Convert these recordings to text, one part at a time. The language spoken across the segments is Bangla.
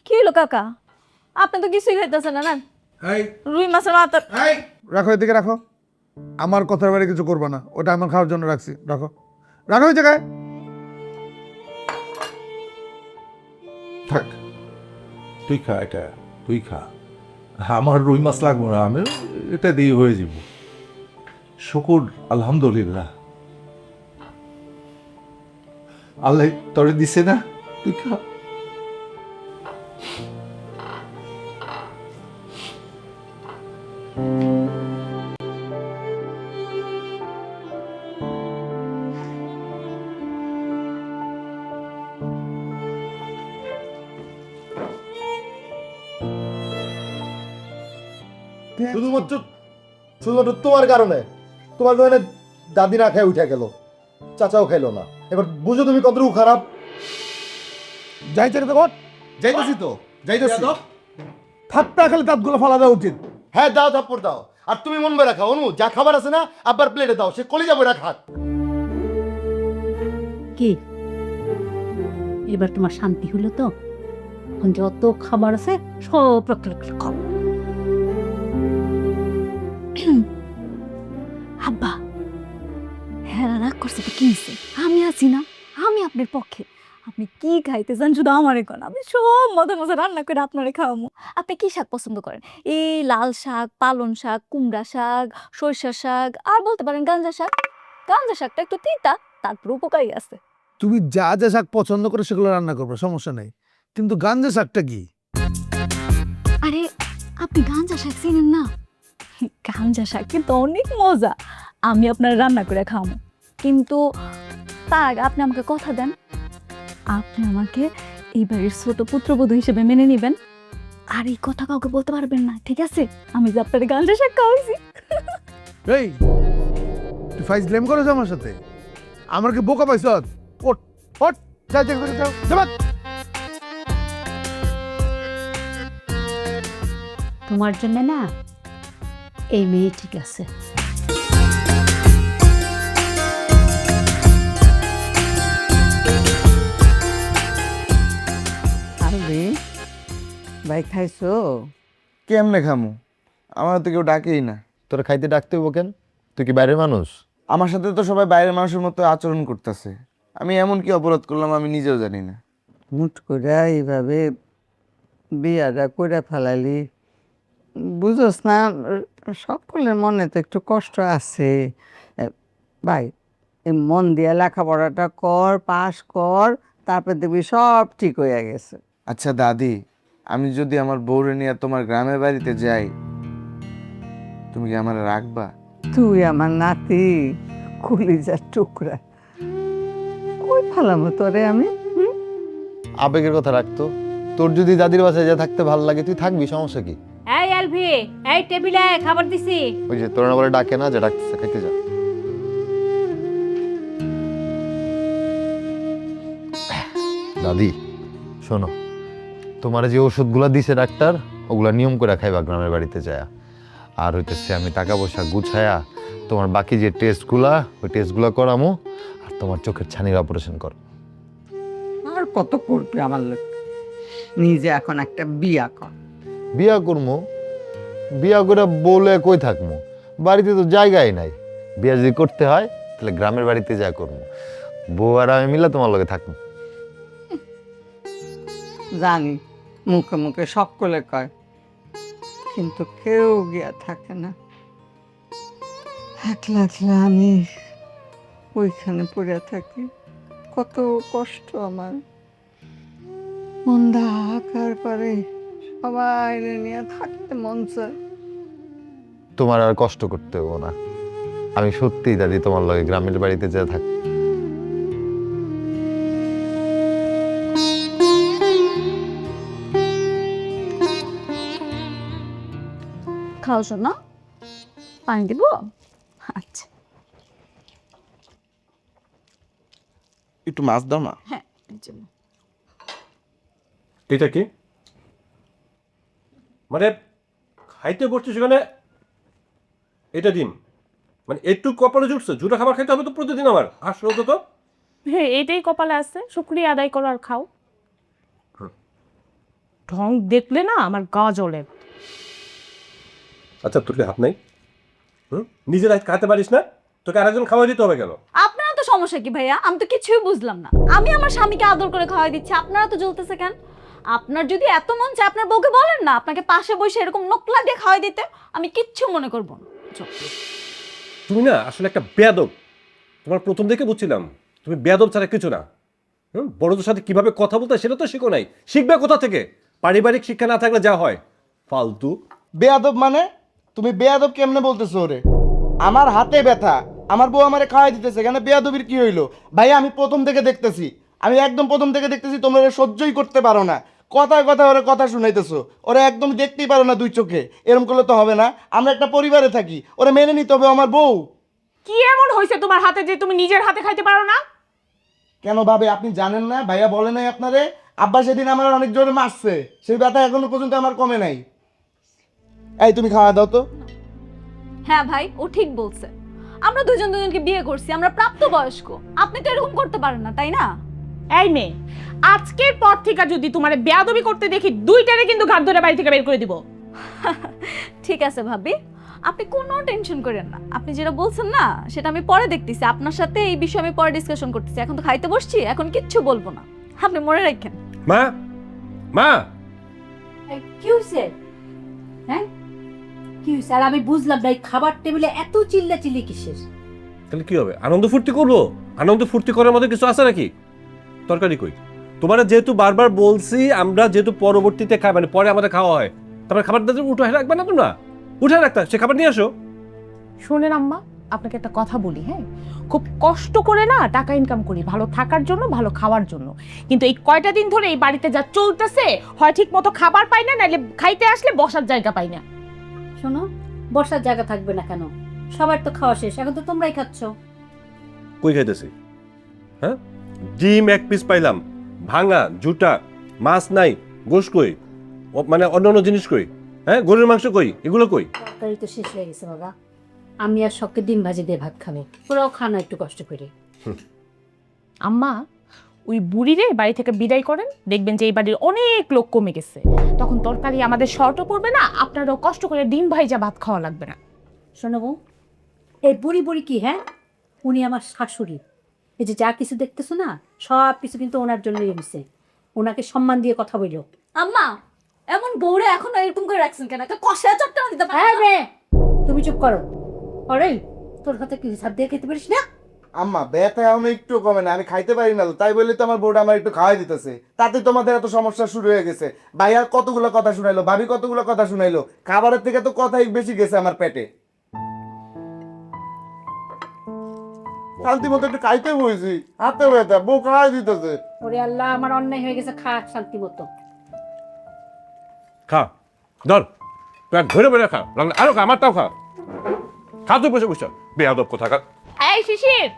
কি হলো কাকা? আপনি তো কিছুই খাইতেছেন না। এই রুই মাছের মাথা। এই রাখো, এদিকে রাখো। আমার কথার বাইরে কিছু করবে না, ওটা আমার খাওয়ার জন্য রাখছি। রাখো, রাখো ওই জায়গায়। থাক, তুই খা এটা, তুই খা। আমার রুই মাছ লাগবো না, আমি এটা দিয়ে হয়ে যাব। শুকুর আলহামদুলিল্লাহ, আল্লাহ তোরে দিছে না, তুই খা। শুধুমাত্র শুধুমাত্র তোমার কারণে, তোমার কারণে দাদি না খেয়ে উঠে গেল, চাচাও খাইলো না। এবার বুঝো তুমি কতটুকু খারাপ। যাইতে তো কর। যাইতেছি তো, যাইতেছি। থাপ্পা খেলে দাঁতগুলো ফালা দেওয়া উচিত। হ্যাঁ দাও, থাপ্পড় দাও। আর তুমি মন বেড়া খাও, অনু যা খাবার আছে না আব্বার প্লেটে দাও, সে কলিজা বইরা খাক। কি এবার তোমার শান্তি হলো তো? এখন যত খাবার আছে সব খাও। আব্বা, হ্যাঁ রাগ করছে তো কি হয়েছে? আমি আছি না, আমি আপনার পক্ষে। আপনি কি খাইতে চান শুধু আমারে কোন, আমি সব মজা মজা রান্না করে আপনারে খাওয়াবো। আপনি কি শাক পছন্দ করেন? এই লাল শাক, পালং শাক, কুমড়া শাক, সরিষা শাক, আর বলতে পারেন গাঁজা শাক। গাঁজা শাকটা একটু তিতা, তারপর উপকারী আছে। তুমি যা যা শাক পছন্দ করে সেগুলো রান্না করবে, সমস্যা নেই। কিন্তু গাঞ্জা শাকটা কি? আরে আপনি গাঁজা শাক চিনেন না? গাঁজা শাক কিন্তু অনেক মজা, আমি আপনার রান্না করে খাওয়াবো। কিন্তু তার আগে আপনি আমাকে কথা দেন, আপনি আমাকে এই বাড়ির ছোট পুত্রবধূ হিসেবে মেনে নেবেন। আর এই কথা কাউকে বলতে পারবেন না, ঠিক আছে? আমি যে আপনার গাঁজা শাক খাওয়াইছি। এই তুই ফাইজ ব্লেম করেছ আমার সাথে? আমার কি বোকা পাইছ? ওঠ ওঠ, যা যা যা, যা, যা বাদ। তোমার জন্য না এই মেয়ে ঠিক আছে। আরে ভাই খাইছো? কেমনে খামু? আমার তো কেউ ডাকেই না। তোর খাইতে ডাকতে হইব কেন? তুই কি বাইরের মানুষ? আমার সাথে তো সবাই বাইরের মানুষের মতো আচরণ করতেছে। আমি এমন কি অপরাধ করলাম আমি নিজেও জানি না। হুট করে এইভাবে বিয়াটা করে ফেলালি, বুঝোস না? সকলের মনে তো একটু কষ্ট আছে। এ, ভাই এই মন দিয়ে লেখাপড়াটা কর, পাস কর, তারপর দেখবি সব ঠিক হয়ে গেছে। আচ্ছা দাদি, আমি যদি আমার বউরে নিয়ে তোমার গ্রামের বাড়িতে যাই, তুমি কি আমার রাখবা? তুই আমার নাতি, কলিজার টুকরা, কই ফেলামো তোরে আমি? আবেগের কথা রাখতো। তোর যদি দাদির বাসায় যা থাকতে ভালো লাগে তুই থাকবি, সমস্যা কি? এই এলভি, এই টেবিলে খাবার দিছি। ওই যে তোর না বলে ডাকে না, যে ডাকতেছে, খাইতে যা। দাদি শোনো, তোমার যে ওষুধগুলো দিছে ডাক্তার, ওগুলা নিয়ম করে খাইবা গ্রামের বাড়িতে যায়। আর হইতেছে আমি টাকা পয়সা গুছায়া তোমার বাকি যে টেস্টগুলা, ওই টেস্টগুলা করামো। আর তোমার চোখের ছানির অপারেশন কর। আর কত করবি আমার লোক? নিজে এখন একটা বিয়া কর। বিয়া করবো? বিয়া করে বলে কই থাকবো? বাড়িতে তো জায়গাই নাই। বিয়া যদি করতে হয় তাহলে গ্রামের বাড়িতে যা করবো। বউ আর আমি মিলে তোমার লগে থাকবো। জানি মুখে মুখে সকলে কয়, কিন্তু কেউ গিয়া থাকে না। একলা একলা আমি ওইখানে পড়ে থাকি, কত কষ্ট আমার। মন্দা হাহাকার করে, সবাই নিয়ে থাকতে মন চায়। তোমার আর কষ্ট করতে হবো না। আমি সত্যিই দাদি তোমার লগে গ্রামের বাড়িতে যা থাক। খাওয়াছো না? পানি দিব? আচ্ছা একটু মাছ দাও না। হ্যাঁ, এর জন্য। এটা কি মানে খাইতে বসছে সেখানে এটা ডিম, মানে একটু কপালে জুটছে, জুটা খাবার খাইতে হবে তো প্রতিদিন আমার। আসলে তো হ্যাঁ এটাই কপালে আছে, শুকরিয়া আদায় করো আর খাও। ঢং দেখলে না আমার গা জ্বলে। আচ্ছা তোর কি হাত নাই? নিজের খাতে পারিস না, তোকে আরেকজন খাওয়াই দিতে হবে কেন? আপনারা তো সমস্যা কি ভাইয়া? আমি তো কিছুই বুঝলাম না। আমি আমার স্বামীকে আদর করে খাওয়াই দিচ্ছি, আপনারা তো জ্বলতেছে কেন? আপনার যদি এত মন চায় আপনার বউকে বলেন না আপনাকে পাশে বসে এরকম নোকলা দিয়ে খাওয়াই দিতে, আমি কিচ্ছু মনে করবো না। তুমি না আসলে একটা বেয়াদব। তোমার প্রথম দেখে বুঝছিলাম তুমি বেয়াদব ছাড়া কিছু না। বড়দের সাথে কিভাবে কথা বলতে হয় সেটা তো শিখো নাই, শিখবে কোথা থেকে? পারিবারিক শিক্ষা না থাকলে যা হয় ফালতু। বেয়াদব মানে? তুমি বেয়াদব কেমনে বলতেছো ওরে? আমার হাতে ব্যথা, আমার বউ আমারে খাওয়াই দিতেছে, কেন বেয়াদবির কি হইলো? ভাই আমি প্রথম থেকে দেখতেছি, আমি একদম প্রথম থেকে দেখতেছি তোমরা ওরে সহ্যই করতে পারো না। কথায় কথায় ওরে কথা শুনাইতেছো, ওরা একদম দেখতেই পারো না দুই চোখে। এরকম করলে তো হবে না, আমরা একটা পরিবারে থাকি, ওরা মেনে নিতে হবে আমার বউ। কি এমন হয়েছে তোমার হাতে যে তুমি নিজের হাতে খাইতে পারো না? কেন ভাবে আপনি জানেন না? ভাইয়া বলে নাই আপনারে? আব্বা সেদিন আমার অনেক জোরে মারছে, সেই ব্যথা এখনো পর্যন্ত আমার কমে নাই। এই তুমি খাওয়া দাও তো। হ্যাঁ ভাই, ও ঠিক বলছে। আমরা দুজন দুজনকে বিয়ে করছি, আমরা প্রাপ্তবয়স্ক। আপনি তো এরকম করতে পারেন না, তাই না? এই মেয়ে, আজকের পর থেকে যদি তোমার বেয়াদবি করতে দেখি দুইটারে কিন্তু ঘাট ধরে বাড়ি থেকে বের করে দিব। ঠিক আছে ভাবি, আপনি কোনো টেনশন করেন না। আপনি যেটা বলছেন না সেটা আমি পরে দেখতেছি, আপনার সাথে এই বিষয়ে আমি পরে ডিসকাশন করতেছি। এখন তো খাইতে বসছি, এখন কিচ্ছু বলবো না, আপনি মনে রাখেন। মা, মা, কি হয়েছে? হ্যাঁ কি হয়েছে? আর আমি বুঝলাম না এই খাবার টেবিলে এত চিল্লাচিল্লি কিসের? তাহলে কি হবে? আনন্দ ফুর্তি করবো? আনন্দ ফুর্তি করার মধ্যে কিছু আছে নাকি? তরকারি কই? তোমারা যেহেতু বারবার বলছি আমরা যেহেতু পরবর্তীতে খাই, মানে পরে আমাদের খাওয়া হয়, তারপরে খাবারটা উঠে রাখবে না তোমরা? উঠে রাখতা, সে খাবার নিয়ে আসো। শোনেন আম্মা, আপনাকে একটা কথা বলি, হ্যাঁ, খুব কষ্ট করে না টাকা ইনকাম করি ভালো থাকার জন্য, ভালো খাওয়ার জন্য। কিন্তু এই কয়টা দিন ধরে এই বাড়িতে যা চলতেছে, হয় ঠিক মতো খাবার পাই না, নাহলে খাইতে আসলে বসার জায়গা পাই না। শোনো, বসার জায়গা থাকবে না কেন? সবার তো খাওয়া শেষ, এখন তো তোমরাই খাচ্ছ। কই খাইতেছি? হ্যাঁ, ডিম এক পিস পাইলাম, ভাঙা জুটা, মাছ নাই, গোশ কই, মানে অন্যান্য জিনিস কই? হ্যাঁ, গরুর মাংস কই? এগুলো কই? তরকারি তো শেষ হয়ে গেছে বাবা। আমি আর শখকে ডিম ভাজি দিয়ে ভাত খাবো, ওরাও খানা একটু কষ্ট করে। আম্মা, ওই বুড়িরে বাড়ি থেকে বিদায় করেন, দেখবেন যে এই বাড়ির অনেক লোক কমে গেছে। তখন তরকারি আমাদের শর্টও পড়বে না, আপনারাও কষ্ট করে ডিম ভাইজা ভাত খাওয়া লাগবে না। শোনো বউ, এই বুড়ি বুড়ি কি? হ্যাঁ, উনি আমার শাশুড়ি। এই যে যা কিছু দেখতেছো না, সব কিছু কিন্তু ওনার জন্যই হয়েছে। ওনাকে সম্মান দিয়ে কথা বললো। আম্মা, এমন বউরে এখনো এরকম করে রাখছেন কেন? একটা কষায় চট্টনা দিতে পারেন হ্যাঁ না? রে, তুমি চুপ করো। অরে, তোর হাতে কি সাপ দিয়ে খেতে পারিস না? আম্মা ব্যথা এখন একটু কমে না, আমি খাইতে পারি না তো, তাই বলে তো আমার বউটা আমার একটু খাওয়াই দিতেছে, তাতে তোমাদের এত সমস্যা শুরু হয়ে গেছে। ভাই আর কতগুলো কথা শুনাইলো, ভাবি কতগুলো কথা শুনাইলো, খাবারের থেকে তো কথাই বেশি গেছে আমার পেটে। শান্তি মতো একটু খাইতে বসেছি, হাতে ব্যথা, বউ খাওয়াই দিতেছে। ওরে আল্লাহ, আমার অন্যায় হয়ে গেছে, খা শান্তি মতো। খা, ধর পেট ধরে বেড়ে খা, লাগলে আরো খা, আমারটাও খা। খা তুই বসে বসে, বেয়াদব কোথাকার। এই শিশির,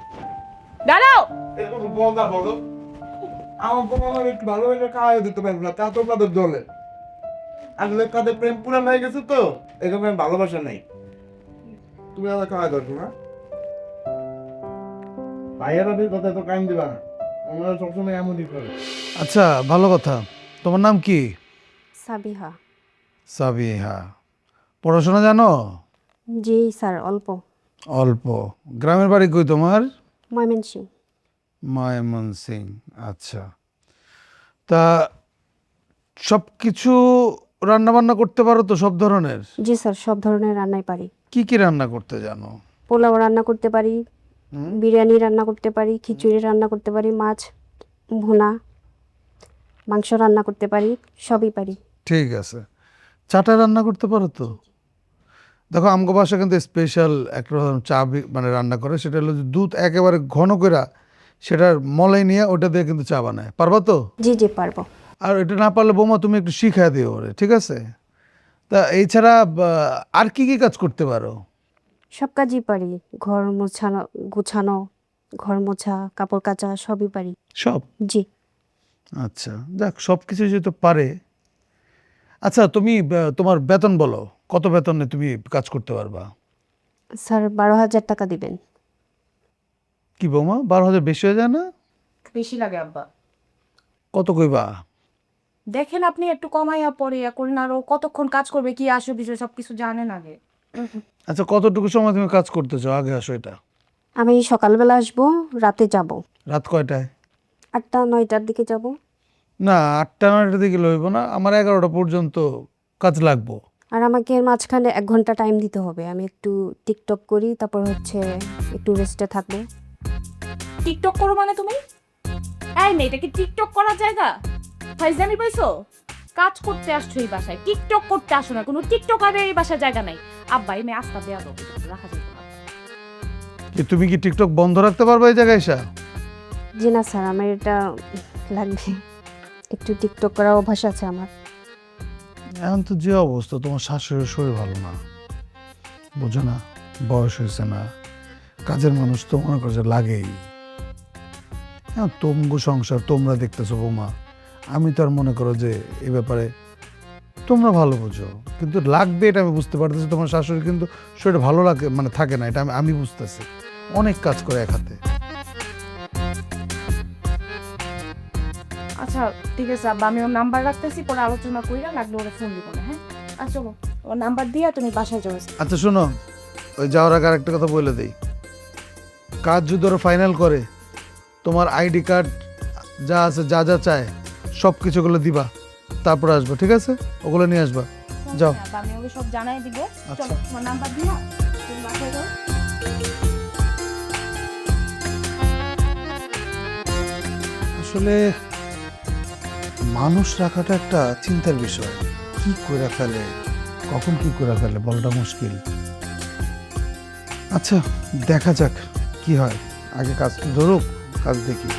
দাঁড়াও। এরকম বলবা বলো, আমার বউ আমার একটু ভালো হইলে খাওয়াই দিতে পারবো না, তা তোমাদের দলে আসলে তাদের প্রেম পুরান হয়ে গেছে তো, এরকম ভালোবাসা নাই। তুমি আমার খাওয়াই দরকার না, ভাইয়ের কথা তো কান দিবা না, আমরা সবসময় এমনই করে। আচ্ছা, ভালো কথা। তোমার নাম কি? সাবিহা। সাবিহা। পড়াশোনা জানো? জি স্যার, অল্প। অল্প। গ্রামের বাড়ি কই তোমার? ময়মনসিং। ময়মনসিং। আচ্ছা, তা সব কিছু রান্না বান্না করতে পারো তো, সব ধরনের? জি স্যার, সব ধরনের রান্নাই পারি। কি কি রান্না করতে জানো? পোলাও রান্না করতে পারি, বিরিয়ানি রান্না করতে পারি, খিচুড়ি রান্না করতে পারি, মাছ ভুনা, মাংস রান্না করতে পারি, সবই পারি। ঠিক আছে। চাটা রান্না করতে পারো তো? দেখো, আমগো বাসা কিন্তু স্পেশাল একটা রকম চা মানে রান্না করে, সেটা হলো যে দুধ একেবারে ঘন করে সেটার মলাই নিয়ে ওটা দিয়ে কিন্তু চা বানায়। পারবা তো? জি জি পারবো। আর এটা না পারলে বৌমা তুমি একটু শিখাই দিও ওরে, ঠিক আছে? তা এছাড়া আর কি কি কাজ করতে পারো? সব কাজই পারি, ঘর মোছানো, গুছানো, ঘর মোছা, কাপড় কাচা, সবই পারি। সব? জি। আচ্ছা, যাক, সব কিছু যেহেতু পারে। আচ্ছা, তুমি তোমার বেতন বলো, কত বেতনে তুমি কাজ করতে পারবা? স্যার 12,000 টাকা দিবেন। কি বৌমা, 12,000 বেশি হয়ে যায় না? বেশি লাগে আব্বা। কত কইবা? দেখেন আপনি একটু কমাইয়া পরে ইয়া করেন, আরো কতক্ষণ কাজ করবে, কি আসো বিষয় সবকিছু জানেন আগে। আচ্ছা, কতটুকু সময় তুমি কাজ করতে চাও? আগে আসো। এটা আমি সকালবেলা আসবো, রাতে যাব। রাত কয়টায়? 8টা 9টার দিকে যাব। না, 8টা 9টার দিকে লইব না, আমার 11টা পর্যন্ত কাজ লাগবো। আর আমাকে এর মাঝখানে 1 ঘন্টা টাইম দিতে হবে। আমি একটু টিকটক করি, তারপর হচ্ছে একটু রেস্টে থাকবো। টিকটক করো মানে তুমি? এই মেয়ে, এটা কি টিকটক করার জায়গা? ফাইজলামি পাইছো? কাজ করতে আসছো এই বাসায়, টিকটক করতে আসো না। কোনো টিকটকারের এই বাসায় জায়গা নাই। আব্বা, এই মেয়ে আস্তা দেয়া দাও, রাখা যাবে না। তুমি কি টিকটক বন্ধ রাখতে পারবে এই জায়গায় এসে? জি না স্যার, আমার এটা লাগবে। একটু টিকটক করার অভ্যাস আছে আমার। এখন তো যে অবস্থা, তোমার শাশুড়ির শরীর ভালো না, বুঝো না, বয়স হয়েছে না, কাজের মানুষ তো মনে করছে লাগেই। হ্যাঁ, তোমগো সংসার তোমরা দেখতেছো বৌমা, আমি তো আর মনে করো যে এ ব্যাপারে তোমরা ভালো বুঝো, কিন্তু লাগবে এটা আমি বুঝতে পারতেছি। তোমার শাশুড়ি কিন্তু শরীর ভালো লাগে মানে থাকে না, এটা আমি বুঝতেছি। অনেক কাজ করে এক হাতে। আচ্ছা ঠিক আছে আব্বা, আমি ওর নাম্বার রাখতেছি, পরে আলোচনা কইরা লাগলে ওরে ফোন দিব না। হ্যাঁ আচ্ছা, ওর নাম্বার দিয়া তুমি বাসায় যাও। আচ্ছা শোনো, ওই যাওয়ার আগে আরেকটা কথা বলে দেই, কাজ যদি ওরা ফাইনাল করে, তোমার আইডি কার্ড যা আছে, যা যা চায় সব কিছুগুলো দিবা, তারপর আসবা, ঠিক আছে? ওগুলো নিয়ে আসবা। যাও। আব্বা, আমি ওকে সব জানাই দিব। আচ্ছা। চলো, তোমার নাম্বার দিও, তুমি বাসায় যাও। আসলে মানুষ রাখাটা একটা চিন্তার বিষয়। কি করে ফেলে, কখন কি করে ফেলে বলটা মুশকিল। আচ্ছা, দেখা যাক কি হয়, আগে কাজ ধরুক, কাজ দেখি।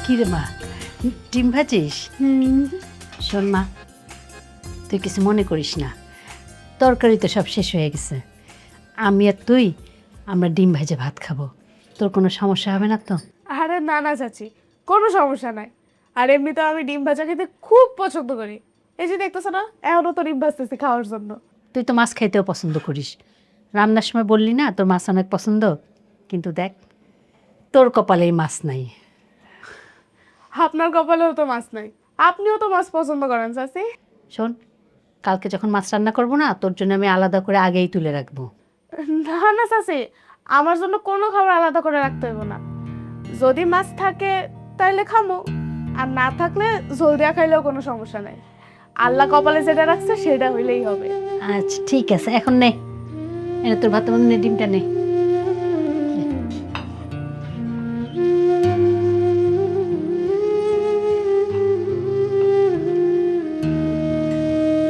কিরে মা, ডিম ভাজিস? শোন মা, তুই কিছু মনে করিস না, তরকারি তো সব শেষ হয়ে গেছে। আমি আর তুই আমরা ডিম ভেজে ভাত খাবো, তোর কোনো সমস্যা হবে না তো? আরে না না চাচি, কোনো সমস্যা নাই। আর এমনিতেও আমি ডিম ভাজা খেতে খুব পছন্দ করি। এই যে দেখতেছো না, এখনো তো ডিম ভাজতেছি খাওয়ার জন্য। তুই তো মাছ খাইতেও পছন্দ করিস, রান্নার সময় বললি না তোর মাছ অনেক পছন্দ, কিন্তু দেখ তোর কপালেই মাছ নাই। আপনার কপালেও তো মাছ নাই, আপনিও তো মাছ পছন্দ করেন চাচি। শোন, কালকে যখন মাছ রান্না করবো না, তোর জন্য আমি আলাদা করে আগেই তুলে রাখবো। না না চাচি, আমার জন্য কোনো খাবার আলাদা করে রাখতে হইব না। যদি মাছ থাকে তাহলে খামো, আর না থাকলে ঝোল দিয়া খাইলেও কোনো সমস্যা নাই। আল্লাহ কপালে যেটা রাখছে সেটা হইলেই হবে। আচ্ছা ঠিক আছে, এখন নে, এনে তোর ভাত মনে ডিমটা নে।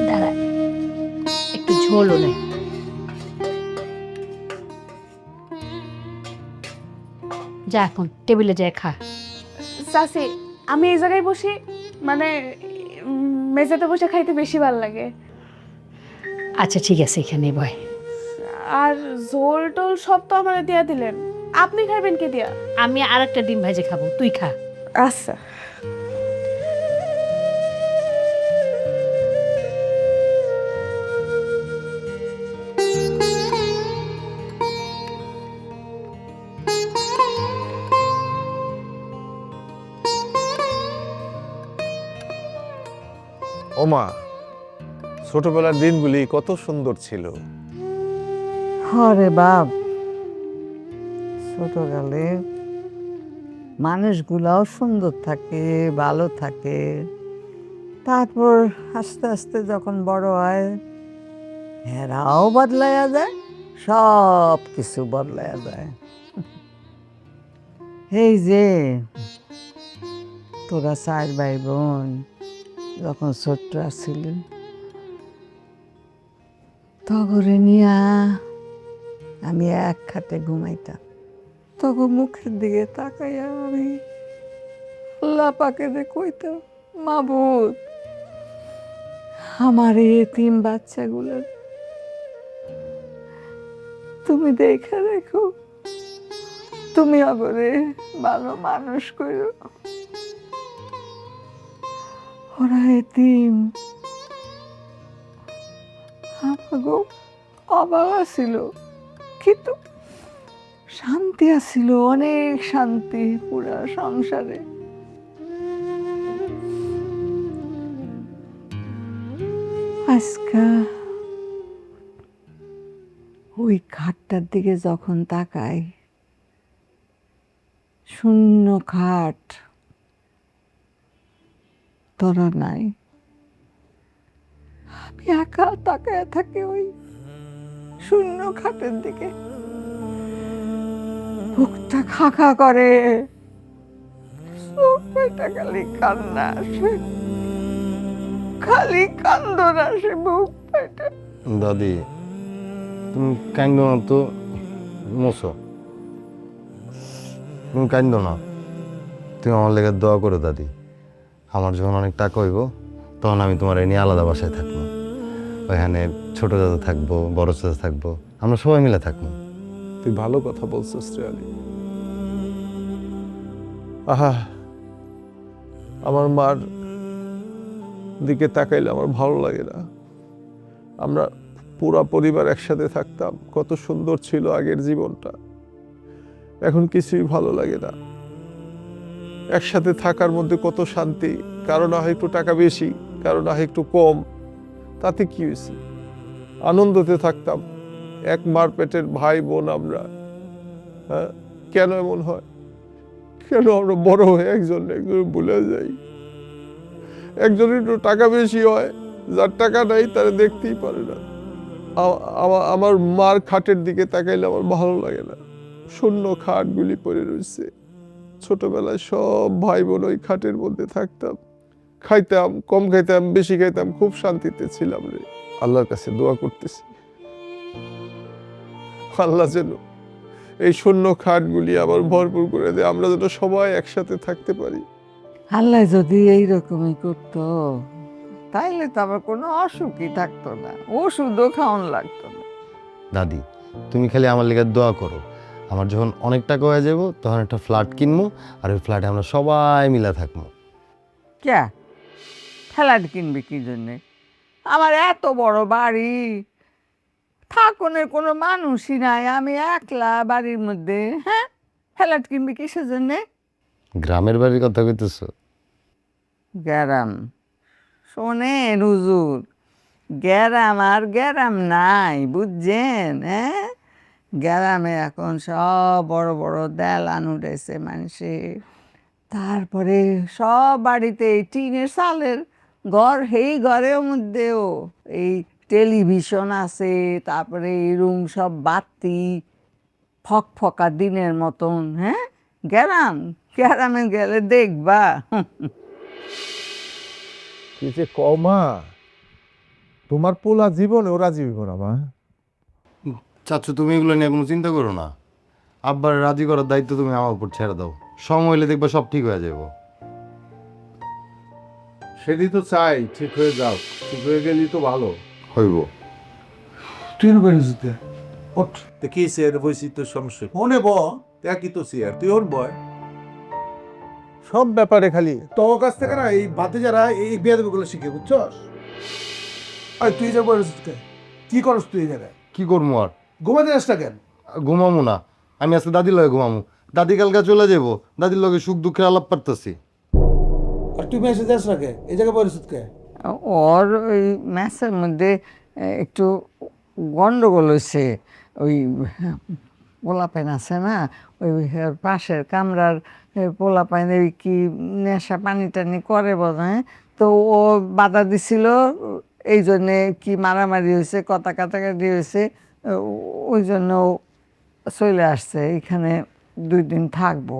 দাঁড়া, একটু ঝোলও নে। যা এখন টেবিলে যায় খা। চাচি, আমি এই জায়গায় বসি, মানে মেঝেতে বসে খাইতে বেশি ভালো লাগে। আচ্ছা ঠিক আছে, এখানে বয়। আর ঝোল টোল সব তো আমার দিয়া দিলেন, আপনি খাবেন কি দিয়া? আমি আর একটা ডিম ভাজে খাবো, তুই খা। আচ্ছা। ওমা, ছোটবেলার দিনগুলি কত সুন্দর ছিল। হরে বাপ, ছোটকালে মানুষগুলাও সুন্দর থাকে, ভালো থাকে। তারপর আস্তে আস্তে যখন বড় হয়, এরাও বদলায়া যায়, সব কিছু বদলায়া যায়। এই যে তোরা 4 ভাই বোন যখন ছোট্ট ছিলি, তগরে নিয়া আমি এক খাটে ঘুমাইতাম। তখন মুখের দিকে তাকাইয়া আমি আল্লাহ পাকে যে কইতাম, মাবুদ, আমার এই এতিম বাচ্চাগুলোর তুমি দেখে রেখো, তুমি আগরে ভালো মানুষ করো। ওরা এতিম, আমাকে অভাব ছিল, কিন্তু শান্তি আছিল, অনেক শান্তি পুরা সংসারে। আজকা ওই খাটটার দিকে যখন তাকাই, শূন্য খাট, তোরা নাই, আমি একা তাকায় থাকি ওই শূন্য খাটের দিকে, বুকটা খাখা করে, চোখটা খালি কান্না আসে, খালি কান্দন আসে বুক পেটে। দাদি তুমি কান্দো না তো, মোছো, তুমি কান্দো না, তুমি আমার লেগে দোয়া করো দাদি। আমার যখন অনেক টাকা হইব তখন আমি তোমার নিয়ে আলাদা বাসায় থাকবো, ওইখানে ছোট দাদা থাকবো, বড় চাচা থাকবো, আমরা সবাই মিলে থাকবো। তুই ভালো কথা বলছিস রে আলী। আহা, আমার মার দিকে তাকাইলে আমার ভালো লাগে না। আমরা পুরা পরিবার একসাথে থাকতাম, কত সুন্দর ছিল আগের জীবনটা। এখন কিছুই ভালো লাগে না। একসাথে থাকার মধ্যে কত শান্তি, কারো না হয় একটু টাকা বেশি, কারো না হয় একটু কম, তাতে কি হয়েছে? আনন্দতে থাকতাম, এক মার পেটের ভাই বোন আমরা। হ্যাঁ, কেন এমন হয়? কেন আমরা বড় হয়ে একজন একজন ভুলে যাই? একজনের একটু টাকা বেশি হয়, যার টাকা নাই তারা দেখতেই পারে না। আমার মার খাটের দিকে তাকাইলে আমার ভালো লাগে না। শূন্য খাটগুলি পড়ে রয়েছে। ছোটবেলায় সব ভাই বোন ওই খাটের মধ্যে থাকতাম, খাইতাম, কম খাইতাম, বেশি খাইতাম, খুব শান্তিতে ছিলাম রে। আল্লাহর কাছে দোয়া করতেছি, আল্লাহ যেন এই শূন্য খাটগুলি আবার ভরপুর করে দেয়, আমরা যেন সবাই একসাথে থাকতে পারি। আল্লাহ যদি এইরকমই করতো তাইলে তো আবার কোনো অসুখই থাকতো না, ওষুধও খাওয়ান লাগতো না। দাদি তুমি খালি আমার লেগে দোয়া করো, আমার যখন অনেক টাকা হয়ে যাব তখন একটা ফ্ল্যাট কিনবো, আর ওই ফ্ল্যাটে আমরা সবাই মিলে থাকবো। ক্যা ফ্ল্যাট কিনবি কি জন্যে? আমার এত বড় বাড়ি, থাকনের কোনো মানুষই নাই, আমি একলা বাড়ির মধ্যে। হ্যাঁ, ফ্ল্যাট কিনবি কিসের জন্যে? গ্রামের বাড়ির কথা কইতেছো? গ্যারাম শোনেন হুজুর, গ্যারাম আর গ্যারাম নাই, বুঝছেন? হ্যাঁ, গ্রামে এখন সব বড় বড় দেলান উঠেছে মানুষে, তারপরে সব বাড়িতে এই টিনের চালের ঘর, সেই ঘরের মধ্যেও এই টেলিভিশন আছে, তারপরে এই রুম সব বাতি, ফকফকা দিনের মতন। হ্যাঁ, গ্রামে গেলে দেখবা। কি যে কমা, তোমার পোলা জীবনে ওরা জীবন না মা। চাচ্ছু তুমি এগুলো নিয়ে কোনো চিন্তা করো না, আব্বার রাজি করার দায়িত্ব তুমি আমার উপর ছেড়ে দাও, সময় হলে দেখবা সব ঠিক হয়ে যাবো। সেদিন তো চাই ঠিক হয়ে যাও, ঠিক হয়ে গেলি তো ভালো হইব। তুই বেরোতে ওঠ, কি চেয়ার বসি তো সমস্যা ফোনে ব দেখি তো চেয়ার, তুই ওর বয় সব ব্যাপারে খালি তোর কাছ থেকে না এই বাতে যারা এই বেয়াদবিগুলো শিখে, বুঝছস? আর তুই যা বেরোতে কি করস তুই এই জায়গায়? কি করবো আর? ঘুমাতে আসটা কেন? ঘুমামু না, আমি আজকে দাদির লগে ঘুমামু। দাদি কালকে চলে যাবো, দাদির লগে সুখ দুঃখের আলাপ পারতেছি। আর তুই মেসে যাস না কে এই জায়গায় বেরোতে কে? ওর ওই ম্যাচের মধ্যে একটু গন্ডগোল হয়েছে, ওই পোলাপাইন আছে না, ওই পাশের কামরার পোলাপাইন ওই কি নেশা পানি টানি করে বোধ হয়, তো ও বাধা দিছিল, এই জন্যে কি মারামারি হয়েছে, কথা কাটাকাটি হয়েছে, ওই জন্য চলে আসছে, এখানে 2 দিন থাকবো।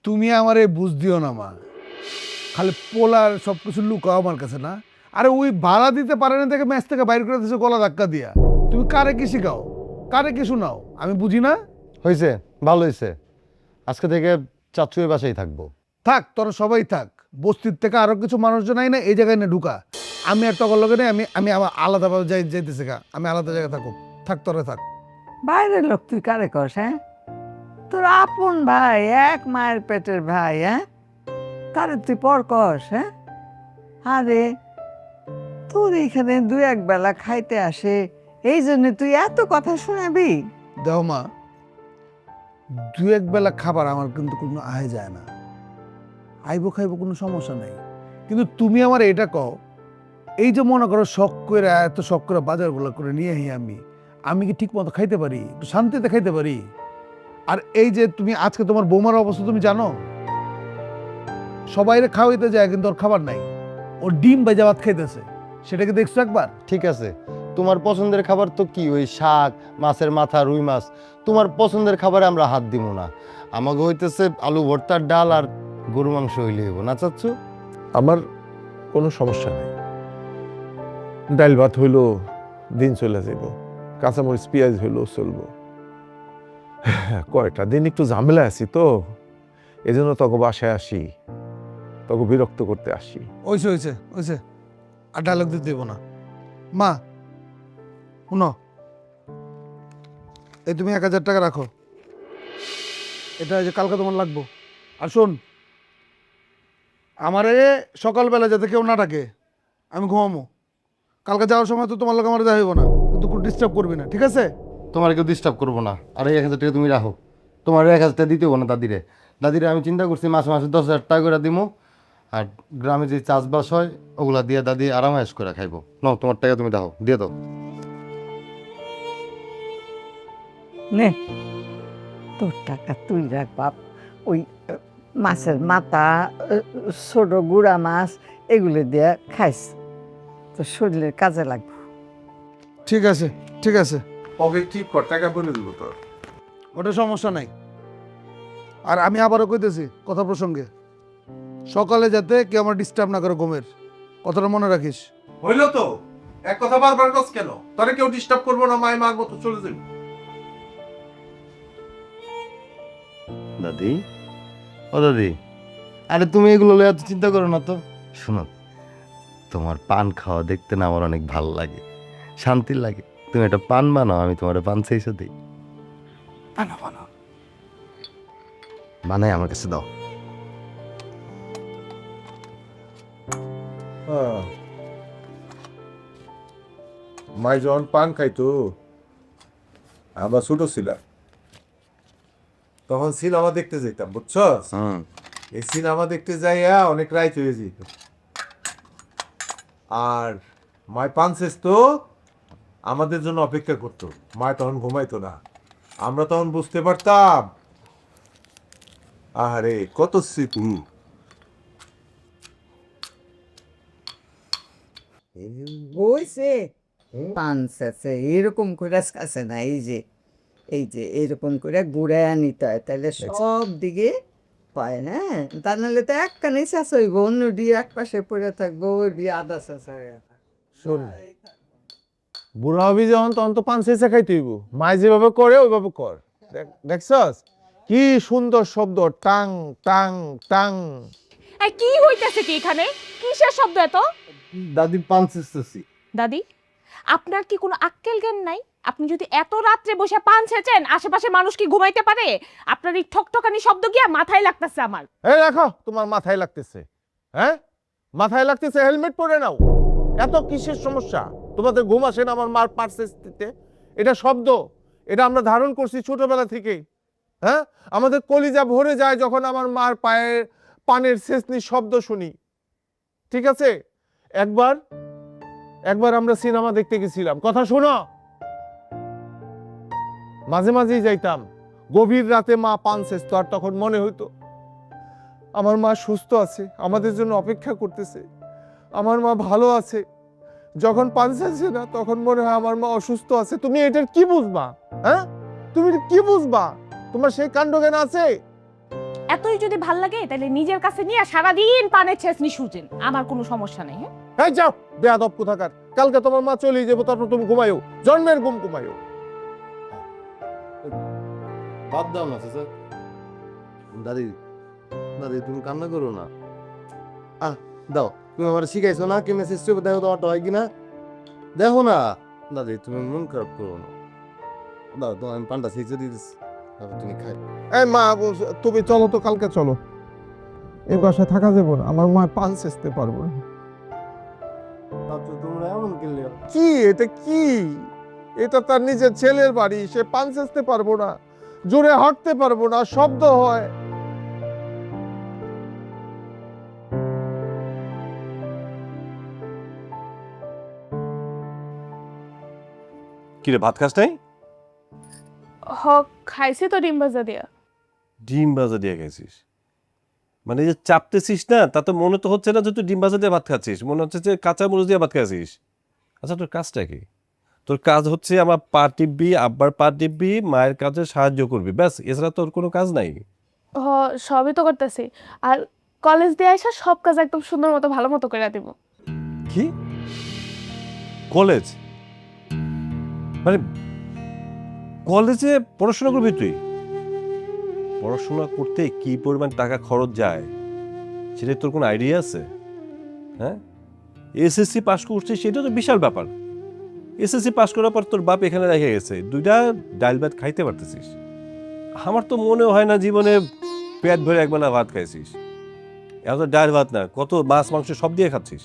তুমি আমার এই বুঝ দিও না মা, খালি পোলার সব কিছু লুকাও আমার কাছে না। আরে ওই ভাড়া দিতে পারে না থেকে ম্যাচ থেকে বাইর করে দিয়েছে গলা ধাক্কা দিয়া। তুমি কারে কি শিখাও, কারে কি শোনাও, আমি বুঝি না। হয়েছে, ভালো হয়েছে, আজকে থেকে চাচ্ছু এই বাসায় থাকবো। থাক, তোরা সবাই থাক, বস্তির থেকে আরো কিছু মানুষজন আই না এই জায়গায় না ঢুকা। আমি আর টকর লগে নেই, আমি আমার আলাদাভাবে যাইতেছে গা, আমি আলাদা জায়গায় থাকো, থাক তোরা থাক। বাইরের লোক তুই কারে কস? হ্যাঁ, তোর আপন ভাই, এক মায়ের পেটের ভাই, হ্যাঁ, তারে তুই পর কস? হ্যাঁ, আরে তোর এখানে দু এক বেলা খাইতে আসে, এই জন্য তুই এত কথা শোনাবি? দেও মা, দু এক বেলা খাবার আমার কিন্তু কোনো আয় যায় না, আইবো খাইবো কোনো সমস্যা নাই, কিন্তু তুমি আমার এটা কও, এই যে মনে করো শখ করে এত শখ করে বাজারগুলো করে নিয়ে আমি কি ঠিক মতো খাইতে পারি, একটু শান্তিতে খাইতে পারি? আর এই যে তুমি আজকে তোমার বৌমার অবস্থা তুমি জানো, সবাইরে খাওয়াইতে যায় কিন্তু ওর খাবার নাই, ওর ডিম ভেজা ভাত খাইতেছে, সেটাকে দেখছো একবার? ঠিক আছে, তোমার পছন্দের খাবার তো কি ওই শাক, মাছের মাথা, রুই মাছ, তোমার পছন্দের খাবারে আমরা হাত দিব না। আমাকে হইতেছে আলু ভর্তার ডাল আর গরু মাংস হইলে হইব না চাচ্ছু? আমার কোনো সমস্যা নেই, ডাল ভাত হইলো দিন চলে যাব, কাঁচামরিচ পেঁয়াজ হইলো চলবো। কয়টা দিন একটু ঝামেলা আছি তো, এই জন্য তোকে বাসায় আসি, তোকে বিরক্ত করতে আসি। হয়েছে আর ডায়লগ দিতে দেবো না। মা শুনো, এই তুমি 1,000 টাকা রাখো, এটা যে কালকে তোমার লাগবো। আর শোন, আমারে সকালবেলা যাতে কেউ না ডাকে, আমি ঘুমামো, কালকে যাওয়ার সময় তো তোমার লোক আমার দেখা হইব না, কিন্তু কোনো ডিস্টার্ব করবি না, ঠিক আছে? তোমার কেউ ডিস্টার্ব করবো না। আর এই 1,000 টাকা তুমি রাখো, তোমার 1,000 টাকা দিতে হবো না দাদিরে আমি চিন্তা করছি মাসে মাসে 10,000 টাকা করে দিব, আর গ্রামে যে চাষবাস হয় ওগুলা দিয়ে দাদি আরামায়েশ করে খাইবো। নাও তোমার টাকা তুমি দাও, দিয়ে দাও। নে তোর টাকা তুই রাখ বাপ, ওই মাছের মাথা, ছোট গুড়া মাছ এগুলো দিয়ে খাইস, তোর শরীরের কাজে লাগবে। ঠিক আছে, ওকে ঠিক কর, টাকা বলে দিব তোর। ওটা সমস্যা নাই। আর আমি আবারও কইতেছি কথা প্রসঙ্গে, সকালে যাতে কেউ আমার ডিস্টার্ব না করে ঘুমের, কথাটা মনে রাখিস। হইলো তো, এক কথা বারবার কস কেন? তোরে কেউ ডিস্টার্ব করবো না, মায়ের মার মতো চলে যাবি। দাদি, ও দাদি, আরে তুমি এগুলো লয়ে এত চিন্তা করো না তো। শোনো, তোমার পান খাওয়া দেখতে না আমার অনেক ভালো লাগে, শান্তি লাগে। তুমি একটা পান বানাও, আমি তোমার পান সেইসে দিই। বানাই আমার কাছে দাও। মাই যখন পান খাইতো, আমরা ছোট ছিলাম, তখন সিনেমা দেখতে যেতাম, বুঝছো? এই সিনেমা দেখতে যাইয়া অনেক রাইত হয়ে যেত, আর মাই পান শেষ তো আমাদের জন্য অপেক্ষা করতো। মায় তখন ঘুমাইতো না, আমরা তখন বুঝতে পারতাম আরে কত স্মৃতি। বইছে পাঁচ আছে এরকম করে আছে না, এই যে এরকম করে ঘুরায় নিতে হয়, তাহলে সব দিকে পায়। হ্যাঁ, তা নাহলে তো এক কানে শেষ হইব, অন্য দিয়ে এক পাশে পড়ে থাকবো, ওই দিয়ে আদা শেষ হয়ে শোন, বুড়া হবি যখন তখন তো পান শেষে খাইতে হইব। মায় যেভাবে করে ওইভাবে কর। দেখছস কি সুন্দর শব্দ, টাং টাং টাং। এই কি হইতাছে কি এখানে? কিসের শব্দ এত? দাদি পান শেষতেছি। দাদি, আপনার কি কোনো আক্কেল জ্ঞান নাই? আপনি যদি এত রাত্রে বসে পান ছেঁচেন, আশেপাশে মানুষ কি ঘুমাইতে পারে? আপনার এই ঠকঠকানি শব্দ গিয়া মাথায় লাগতেছে আমার। এই দেখো, তোমার মাথায় লাগতেছে। হ্যাঁ, মাথায় লাগতেছে, হেলমেট পরে নাও। এত কিসের সমস্যা? তোমাদের ঘুম আসে না আমার মার পার্সেস দিতে? এটা শব্দ, এটা আমরা ধারণ করছি ছোটবেলা থেকেই। হ্যাঁ, আমাদের কলিজা ভরে যায় যখন আমার মার পায়ের পানের শেষনি শব্দ শুনি। ঠিক আছে, একবার আমরা সিনেমা দেখতে গেছিলাম, কথা শোনো, মাঝে মাঝেই যাইতাম, গভীর রাতে মা পান শেষতো, আর তখন মনে হইতো আমার মা সুস্থ আছে, আমাদের জন্য অপেক্ষা করতেছে, আমার মা ভালো আছে। যখন পান শেষে না, তখন মনে হয় আমার মা অসুস্থ আছে। তুমি এটার কি বুঝবা? হ্যাঁ, তুমি কি বুঝবা? তোমার সেই কাণ্ডজ্ঞান আছে? এতই যদি ভাল লাগে তাহলে নিজের কাছে নিয়ে সারাদিন পানের ছেঁচনি সুজেন, আমার কোনো সমস্যা নেই। হ্যাঁ, হ্যাঁ, যাও বেয়াদব কোথাকার। কালকে তোমার মা চলেই যাবো, তারপর তুমি ঘুমাইও, জন্মের ঘুম ঘুমাইও। বাদ দাও না স্যার। দাদি, দাদি তুমি কান্না করো না। দাও, তুমি আমার শিখাইছো না কি মেসেজ করবে, দেখো তোমারটা হয় কিনা, দেখো না। দাদি তুমি মন খারাপ করো না, দাও তোমার আমি পানটা শিখে দিয়েছি, তারপর তুমি খাই। এই মা, তুমি চলো তো, কালকে চলো। এই বাসায় থাকা যাবো না, আমার মা পান শেষতে পারবো না। কি এটা কি? এটা তার নিজের ছেলের বাড়ি, সে পান চেঁচতে পারবো না, জোরে হাঁটতে পারবো না, শব্দ হয়। কিরে ভাত খাস নাই? হ, খাইছি তো ডিম ভাজা দিয়া। ডিম ভাজা দিয়ে গেছিস মানে এই যে চাপতেছিস না, তা তো মনে তো হচ্ছে না যে তুই ডিম ভাজা দিয়ে ভাত খাচ্ছিস, মনে হচ্ছে যে কাঁচা মরিচ দিয়ে ভাত খাচ্ছিস। আচ্ছা তোর কাজটা কি? তোর কাজ হচ্ছে আমার পা টিপবি, আব্বার পা টিপবি, মায়ের কাজে সাহায্য করবি, ব্যাস। এছাড়া তোর কোনো কাজ নাই। হ, সবই তো করতেছি। আর কলেজ দিয়ে আসা সব কাজ একদম সুন্দর মতো ভালো মতো করে দিব। কি কলেজ? মানে কলেজে পড়াশোনা করবি তুই? পড়াশোনা করতে কি পরিমাণ টাকা খরচ যায় সেটা তোর কোনো আইডিয়া আছে? হ্যাঁ, এসএসসি পাস করছিস সেটা তো বিশাল ব্যাপার। এসএসসি পাস করার পর তোর বাপ এখানে রেখে গেছে, দুইটা ডাল ভাত খাইতে পারতেছিস। আমার তো মনে হয় না জীবনে পেট ভরে একবেলা ভাত খাইছিস। এত ডাল ভাত না, কত মাছ মাংস সব দিয়ে খাচ্ছিস।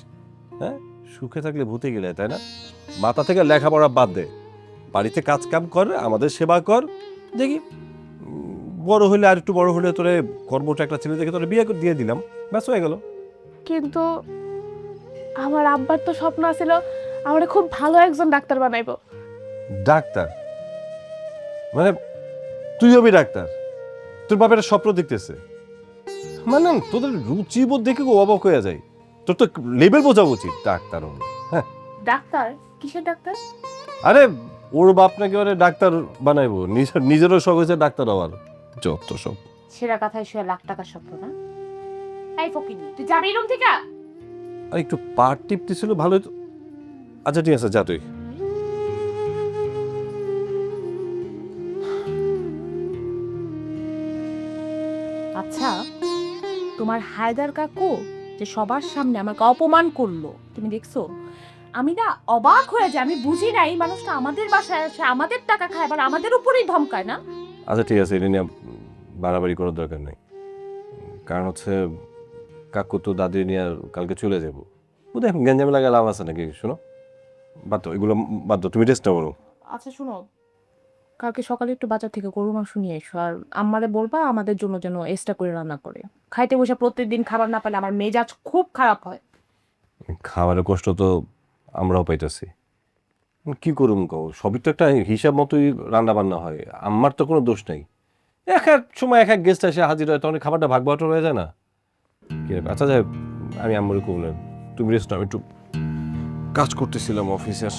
হ্যাঁ, সুখে থাকলে ভূতে গেলে, তাই না? মাথা থেকে লেখাপড়া বাদ দে, বাড়িতে কাজ কাম কর, আমাদের সেবা কর। দেখি বড় হলে, আর একটু বড় হলে তোরে কর্মটা একটা ছেলে দেখে তোরে বিয়ে দিয়ে দিলাম, ব্যাস হয়ে গেল। কিন্তু আমার আব্বার তো স্বপ্ন ছিল আমার খুব ভালো একজন ডাক্তার বানাইবো। ডাক্তার? মানে তুই হবি ডাক্তার? তোর বাপের স্বপ্ন দেখতেছে মানে? তোদের রুচিবোধ দেখে অবাক হয়ে যায়। তোর তো লেভেল বোঝা উচিত ডাক্তার হবে। হ্যাঁ, ডাক্তার? কিসের ডাক্তার? আরে ওর বাপ নাকি ওরে ডাক্তার বানাইবো, নিজেরও শখ হয়েছে ডাক্তার হওয়ার। যত সব সেরা কথায় শুয়ে লাখ টাকার স্বপ্ন না? এই ফকিনি, তুই যাবি রুম থেকে? আর একটু পার টিপতে ছিল ভালো হতো। আচ্ছা ঠিক আছে, যা তুই। আচ্ছা, তোমার হায়দার কাকু যে সবার সামনে আমাকে অপমান করলো, তুমি দেখছো? আমি না অবাক হয়ে যাই, আমি বুঝি না এই মানুষটা আমাদের বাসায় আসে, আমাদের টাকা খায়, আবার আমাদের উপরেই ধমকায় না? আচ্ছা ঠিক আছে, এটা নিয়ে বাড়াবাড়ি করার দরকার নেই। কারণ হচ্ছে কাকু তো দাদি নিয়ে কালকে চলে যাবো, বোধ হয় গেঞ্জামে লাগা লাভ আছে নাকি? শোনো, বাদ দাও এগুলো, বাদ দাও, তুমি রেস্ট করো। আচ্ছা শুনো, কালকে সকালে একটু বাজার থেকে গরুর মাংস নিয়ে এসো, আর আমাদের বলবা আমাদের জন্য যেন এক্সট্রা করে রান্না করে। খাইতে বসে প্রত্যেকদিন খাবার না পেলে আমার মেজাজ খুব খারাপ হয়। খাবারের কষ্ট তো আমরাও পাইতেছি, কি করুম কও? সবই তো একটা হিসাব মতোই রান্না বান্না হয়, আমার তো কোনো দোষ নেই। এক এক সময় এক এক গেস্ট এসে হাজির হয়, তখন খাবারটা ভাগ বাটোয়ারা হয়ে যায় না? কি রে? আচ্ছা যাই, আমি আম্মুরে কবলেন, তুমি রেস্ট নাও, আমি একটু কাজ করতেছিলাম অফিসের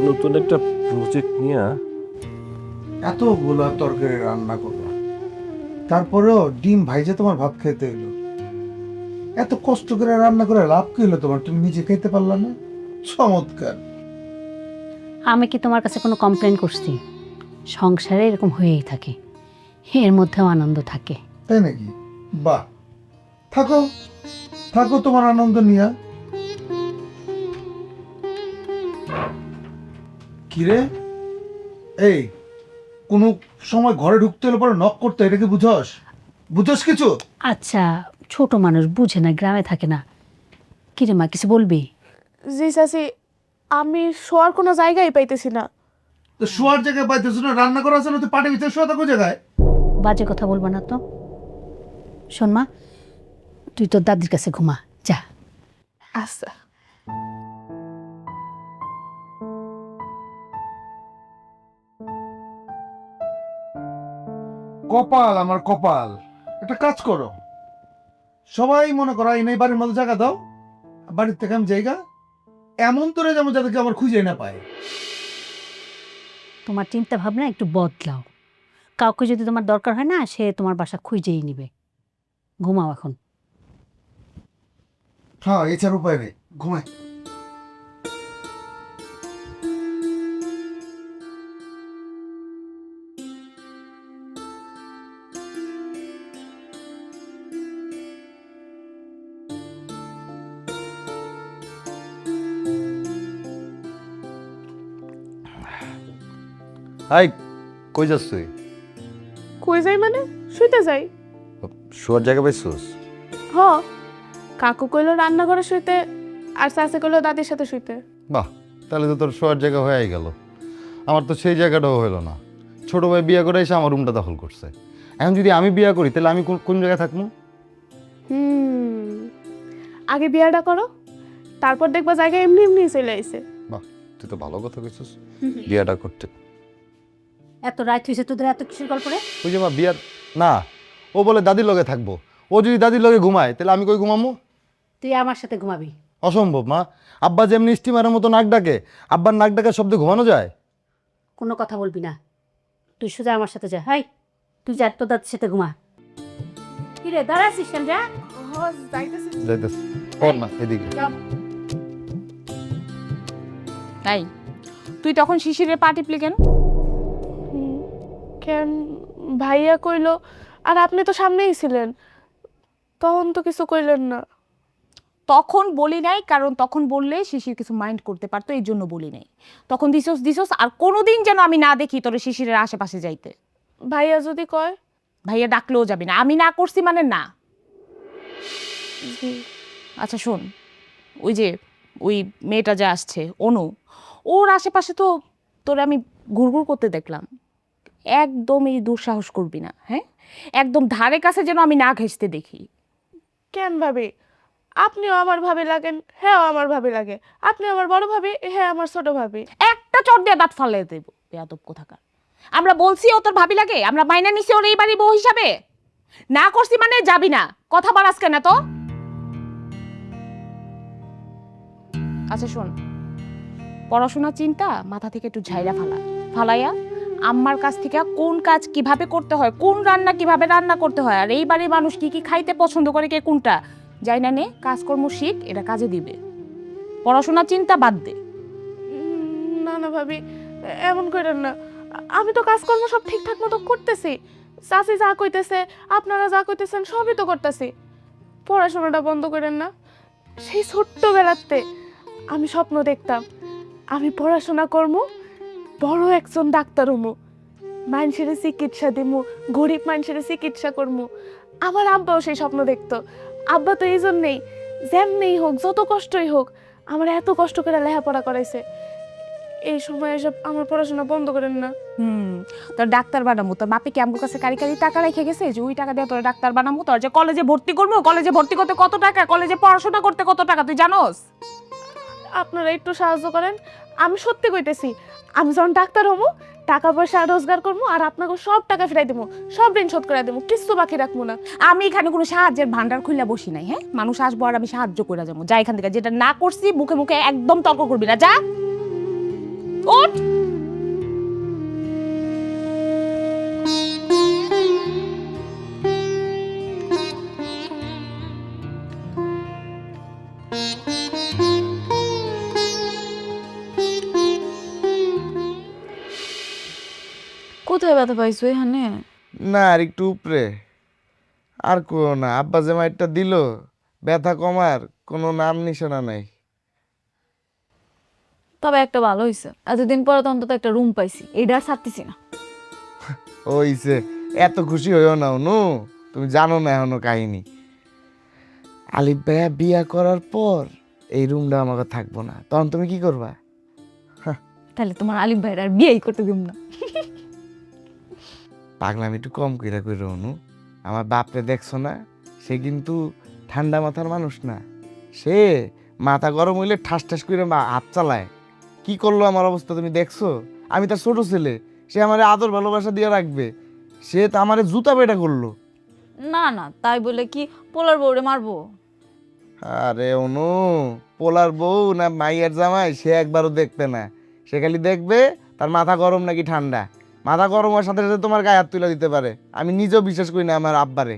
নতুন একটা প্রজেক্ট নিয়ে। এতগুলা তরকারি রান্না করলাম, তারপরেও ডিম ভাইজে তোমার ভাত খেতে এলো। এত কষ্ট করে রান্না করে লাভ কি হলো তোমার? তুমি নিজে খেতে পারলা না? চমৎকার। আমি কি তোমার কাছে কোনো কমপ্লেন করছি? সংসারে এরকম হয়েই থাকে, এর মধ্যেও আনন্দ থাকে। তাই নাকি? বাহ, থাকো থাকো তোমার আনন্দ নিয়া। কিরে, এই কোনো সময় ঘরে ঢুকতে হলে পরে নক করতে, এটা কি বুঝস? বুঝস কিছু? আচ্ছা, ছোট মানুষ বুঝে না, গ্রামে থাকে না। কিরে মা, কিছু বলবি? জি চাচি, আমি শোয়ার কোনো জায়গায় পাইতেছি না। তো শোয়ার জায়গায় পাইতেছ না, রান্না করা আছে না, তুই পাটের ভিতরে শোয়া থাকো জায়গায়। বাজে কথা বলবো না তো। শোন মা, তুই তোর দাদির কাছে ঘুমা যা। আচ্ছা। কপাল আমার কপাল। একটা কাজ করো, সবাই মনে করো এই বাড়ির মধ্যে জায়গা দাও, বাড়ির থেকে আমি জায়গা এমন তোরে যেমন যাদেরকে আমার খুঁজে না পায়। তোমার চিন্তা ভাবনা একটু বদলাও। কাউকে যদি তোমার দরকার হয় না, সে তোমার বাসা খুঁজেই নিবে। ঘুমাও এখন। হ্যাঁ, এছাড়া উপায় নেই, ঘুমাই। হাই, কই যাস তুই? কই যাই মানে? শুইতে যাই। শোয়ার জায়গা পাইছিস? হ, কাকু কইলো রান্নাঘরে শুইতে, আর চাচি করলো দাদির সাথে শুইতে। বাহ, তাহলে তো তোর শোয়ার জায়গা হয়েই গেল। আমার তো সেই জায়গাটাও হলো না। ছোট ভাই বিয়ে করে এসে আমার রুমটা দখল করছে। এখন যদি আমি বিয়ে করি তাহলে আমি কোন জায়গায় থাকবো? আগে বিয়েটা করো, তারপর দেখবা জায়গা এমনি এমনি চলে আইছে। বাহ, তুই তো ভালো কথা কইছিস বিয়েটা করতে। এত রাত হয়েছে তোদের এত কিসের গল্প রে? ওই যে মা বিয়ার না, ও বলে দাদির লগে থাকবো। ও যদি দাদির লগে ঘুমায় তাহলে আমি কই ঘুমামো? তুই আমার সাথে ঘুমাবি। অসম্ভব মা। আব্বা যেমনি স্টিমারের মতো নাক ডাকে, আব্বার নাক ডাকার শব্দে ঘুমানো যায়? কোনো কথা বলবি না, তুই সোজা আমার সাথে যা। হাই, তুই যা তোর দাদির সাথে ঘুমা। কি রে দাঁড়াছিস কেন? যা। যাইতেছ ওর না এদিকে। তাই তুই তখন শিশিরের পা টিপলি কেন? কেন ভাইয়া কইলো, আর আপনি তো সামনেই ছিলেন, তখন তো কিছু কইলেন না। তখন বলি নাই, কারণ তখন বললে শিশির কিছু মাইন্ড করতে পারতো, এই জন্য বলি নাই। তখন দিছস আর কোনোদিন যেন আমি না দেখি তোর শিশিরের আশেপাশে যাইতে। ভাইয়া যদি কয়? ভাইয়া ডাকলেও যাবি না, আমি না করছি মানে না। আচ্ছা শোন, ওই মেয়েটা যে আসছে অনু, ওর আশেপাশে তো তোরে আমি ঘুরঘুর করতে দেখলাম। একদম এই দুঃসাহস করবি না, হ্যাঁ? একদম ধারে কাছে যেন আমি না ঘেঁষতে দেখি। কেন ভাবি? আপনিও আমার ভাবে লাগেন, হ্যাঁ আমার ভাবে লাগে। আপনি আমার বড় ভাবি, হ্যাঁ আমার ছোট ভাবি। একটা চট দিয়ে দাঁত ফালিয়ে দেব, বেয়াদব কোথাকার। আমরা বলছি ও তোর ভাবি লাগে, আমরা মাইনা নিছি ওর এই বাড়ি বউ হিসাবে। না করছি মানে যাবি না, কথা বাড়াস কেন তো? আচ্ছা শোন, পড়াশোনা চিন্তা মাথা থেকে একটু ঝাইরা ফালাইয়া আম্মার কাছ থেকে কোন কাজ কিভাবে করতে হয়, কোন রান্না কিভাবে রান্না করতে হয়, আর এই বাড়ির মানুষ কি কি খাইতে পছন্দ করে, কে কোনটা যাই না নে, কাজকর্ম শিখ, এটা কাজে দিবে। পড়াশোনা চিন্তা বাদ দে। না না ভাবি, এমন করেন না। আমি তো কাজকর্ম সব ঠিকঠাক মতো করতেছি। চাচি যা কইতেছে, আপনারা যা কইতেছেন সবই তো করতেছি। পড়াশোনাটা বন্ধ করেন না। সেই ছোট্টবেলাতে আমি স্বপ্ন দেখতাম আমি পড়াশোনা করবো, বড় একজন ডাক্তার হমু, মানুষের চিকিৎসা দিমু, গরিব মানুষের চিকিৎসা করবো। আমার আব্বাও সেই স্বপ্ন দেখতো। আব্বা তো এই জন্যেই যেমনেই হোক, যত কষ্টই হোক, আমার এত কষ্ট করে লেখাপড়া করাইছে। এই সময় এসব আমার পড়াশোনা বন্ধ করেন না। তোর ডাক্তার বানাবো, তোর বাপে কি আমার কাছে কারি টাকা রেখে গেছে যে ওই টাকা দিয়ে তোর ডাক্তার বানাবো? তোর যে কলেজে ভর্তি করবো, কলেজে ভর্তি করতে কত টাকা, কলেজে পড়াশোনা করতে কত টাকা তুই জানোস? আপনারা একটু সাহায্য করেন। আমি সত্যি কইতেছি, আমি যখন ডাক্তার হবো, টাকা পয়সা রোজগার করবো, আর আপনাকে সব টাকা ফেরাই দেবো, সব ঋণ শোধ করে দেবো, কিছু বাকি রাখবো না। আমি এখানে কোনো সাহায্যের ভান্ডার খুলে বসি নাই, হ্যাঁ? মানুষ আসবো আর আমি সাহায্য করে যাবো। যা এখান থেকে, যেটা না করছি মুখে মুখে একদম তর্ক করবি না, যা ওঠ। কোথায় ব্যথা পাইছো এখানে? না আর একটু উপরে। আর কোনো না, আব্বা যে মাইরটা দিল, ব্যথা কমার কোনো নাম নিশানা নাই। তবে একটা ভালো হয়েছে, এতদিন পরে তো অন্তত একটা রুম পাইছি, এটা আর ছাড়তেছি না। ওইছে, এত খুশি হইও না অনু, তুমি জানো না এখনো কাহিনী। আলিফ ভাইয়া বিয়া করার পর এই রুমটা আমাকে থাকবো না, তখন তুমি কি করবা? তাহলে তোমার আলিফ ভাইয়ের আর বিয়েই করতে দিব না। পাগলামি একটু কম কইরা কইরা অনু, আমার বাপরে দেখছো না? সে কিন্তু ঠান্ডা মাথার মানুষ না। সে মাথা গরম হইলে ঠাস ঠাস করে হাত চালায়। কি করলো আমার অবস্থা তুমি দেখছো? আমি তার ছোট ছেলে, সে আমার আদর ভালোবাসা দিয়ে রাখবে, সে তো আমার জুতা পেটা করলো। না না, তাই বলে কি পোলার বউরে মারবো? আরে অনু, পোলার বউ না মাইয়ার জামাই সে একবারও দেখবে না। সে খালি দেখবে তার মাথা গরম নাকি ঠান্ডা। মাথা গরম হওয়ার সাথে সাথে তোমার গায়ে হাত তুলে দিতে পারে। আমি নিজেও বিশ্বাস করি না আমার আব্বারে।